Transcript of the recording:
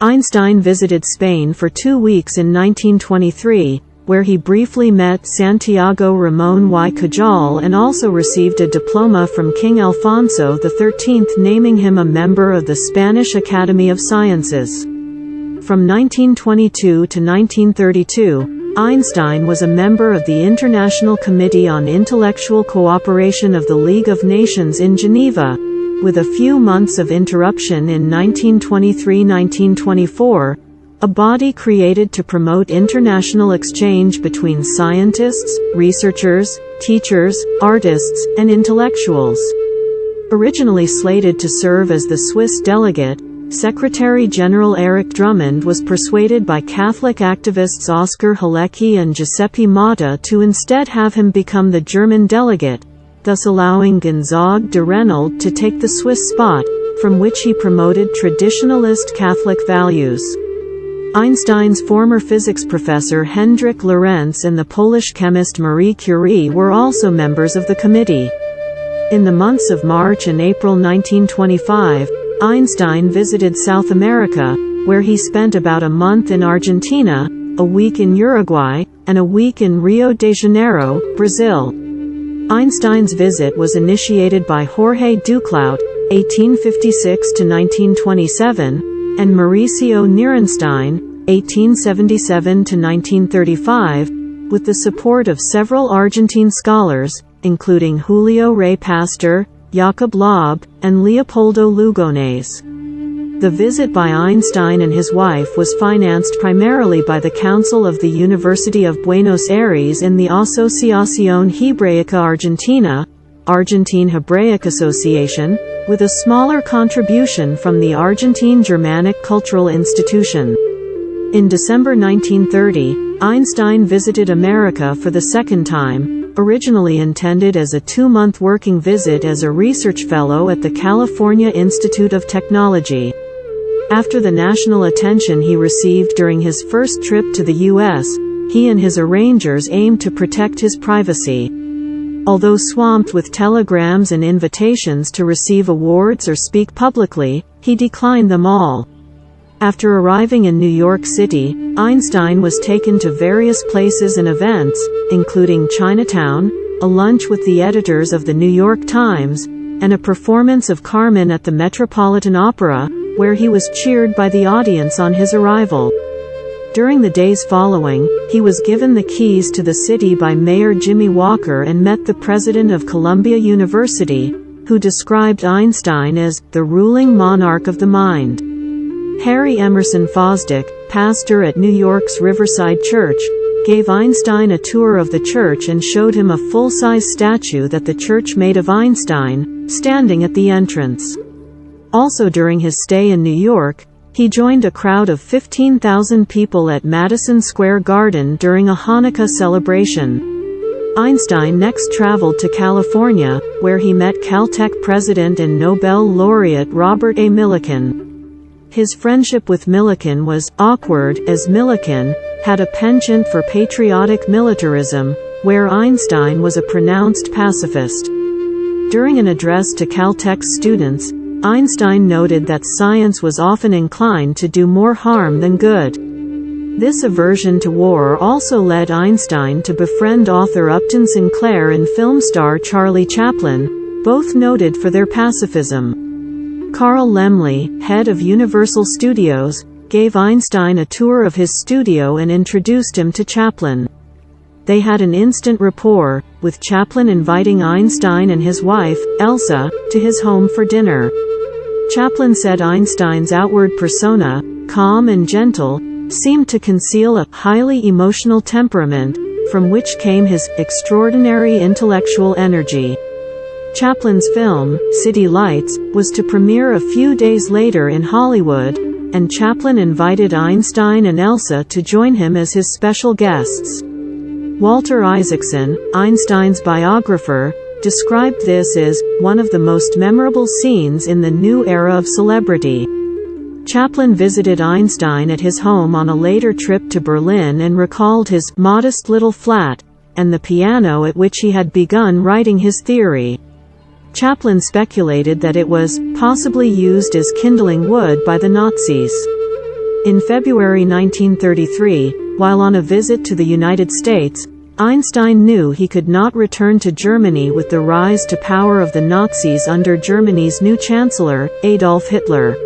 Einstein visited Spain for 2 weeks in 1923, where he briefly met Santiago Ramón y Cajal and also received a diploma from King Alfonso XIII, naming him a member of the Spanish Academy of Sciences. From 1922 to 1932, Einstein was a member of the International Committee on Intellectual Cooperation of the League of Nations in Geneva, with a few months of interruption in 1923–1924, a body created to promote international exchange between scientists, researchers, teachers, artists, and intellectuals. Originally slated to serve as the Swiss delegate, Secretary-General Eric Drummond was persuaded by Catholic activists Oskar Halecki and Giuseppe Motta to instead have him become the German delegate, thus allowing Gonzague de Reynold to take the Swiss spot, from which he promoted traditionalist Catholic values. Einstein's former physics professor Hendrik Lorentz and the Polish chemist Marie Curie were also members of the committee. In the months of March and April 1925, Einstein visited South America, where he spent about a month in Argentina, a week in Uruguay, and a week in Rio de Janeiro, Brazil. Einstein's visit was initiated by Jorge Duclaut, 1856–1927, and Mauricio Nierenstein, 1877–1935, with the support of several Argentine scholars, including Julio Rey Pastor, Jacob Loeb, and Leopoldo Lugones. The visit by Einstein and his wife was financed primarily by the Council of the University of Buenos Aires and the Asociación Hebraica Argentina, Argentine Hebraic Association, with a smaller contribution from the Argentine Germanic Cultural Institution. In December 1930, Einstein visited America for the second time, originally intended as a 2-month working visit as a research fellow at the California Institute of Technology. After the national attention he received during his first trip to the U.S., he and his arrangers aimed to protect his privacy. Although swamped with telegrams and invitations to receive awards or speak publicly, he declined them all. After arriving in New York City, Einstein was taken to various places and events, including Chinatown, a lunch with the editors of the New York Times, and a performance of Carmen at the Metropolitan Opera, where he was cheered by the audience on his arrival. During the days following, he was given the keys to the city by Mayor Jimmy Walker and met the president of Columbia University, who described Einstein as the ruling monarch of the mind. Harry Emerson Fosdick, pastor at New York's Riverside Church, gave Einstein a tour of the church and showed him a full-size statue that the church made of Einstein, standing at the entrance. Also during his stay in New York, he joined a crowd of 15,000 people at Madison Square Garden during a Hanukkah celebration. Einstein next traveled to California, where he met Caltech president and Nobel laureate Robert A. Millikan. His friendship with Millikan was awkward, as Millikan had a penchant for patriotic militarism, where Einstein was a pronounced pacifist. During an address to Caltech's students, Einstein noted that science was often inclined to do more harm than good. This aversion to war also led Einstein to befriend author Upton Sinclair and film star Charlie Chaplin, both noted for their pacifism. Carl Laemmle, head of Universal Studios, gave Einstein a tour of his studio and introduced him to Chaplin. They had an instant rapport, with Chaplin inviting Einstein and his wife, Elsa, to his home for dinner. Chaplin said Einstein's outward persona, calm and gentle, seemed to conceal a highly emotional temperament, from which came his extraordinary intellectual energy. Chaplin's film, City Lights, was to premiere a few days later in Hollywood, and Chaplin invited Einstein and Elsa to join him as his special guests. Walter Isaacson, Einstein's biographer, described this as one of the most memorable scenes in the new era of celebrity. Chaplin visited Einstein at his home on a later trip to Berlin and recalled his modest little flat, and the piano at which he had begun writing his theory. Chaplin speculated that it was possibly used as kindling wood by the Nazis. In February 1933, while on a visit to the United States, Einstein knew he could not return to Germany with the rise to power of the Nazis under Germany's new Chancellor, Adolf Hitler.